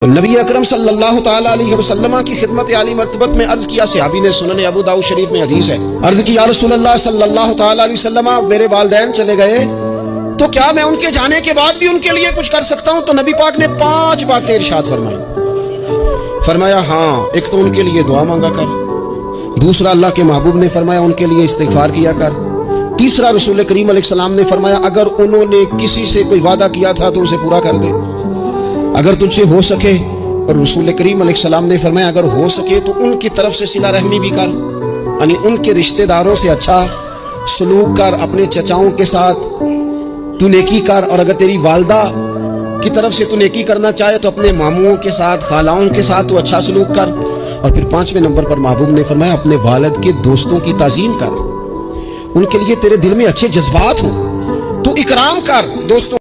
نبی اکرم صلی اللہ تعالیٰ علیہ وسلم کی خدمت عالی مرتبت میں عرض کیا، صحابی نے سنن ابو داؤد شریف میں حدیث ہے، عرض کی یا رسول اللہ صلی اللہ تعالیٰ علیہ وسلم میرے والدین چلے گئے تو کیا میں ان کے جانے کے بعد بھی ان کے لیے کچھ کر سکتا ہوں؟ تو نبی پاک نے 5 باتیں ارشاد فرمائی۔ فرمایا ہاں، ایک تو ان کے لیے دعا مانگا کر، دوسرا اللہ کے محبوب نے فرمایا ان کے لیے استغفار کیا کر، تیسرا رسول کریم علیہ السلام نے فرمایا اگر انہوں نے کسی سے کوئی وعدہ کیا تھا تو اسے پورا کر دے اگر تجھ سے ہو سکے، اور رسول کریم علیہ السلام نے فرمایا اگر ہو سکے تو ان کی طرف سے صلہ رحمی بھی کر، یعنی ان کے رشتہ داروں سے اچھا سلوک کر، اپنے چچاؤں کے ساتھ تو نیکی کر، اور اگر تیری والدہ کی طرف سے تو نیکی کرنا چاہے تو اپنے ماموں کے ساتھ، خالاؤں کے ساتھ تو اچھا سلوک کر، اور پھر 5ویں نمبر پر محبوب نے فرمایا اپنے والد کے دوستوں کی تعظیم کر، ان کے لیے تیرے دل میں اچھے جذبات ہوں، تو اکرام کر دوستوں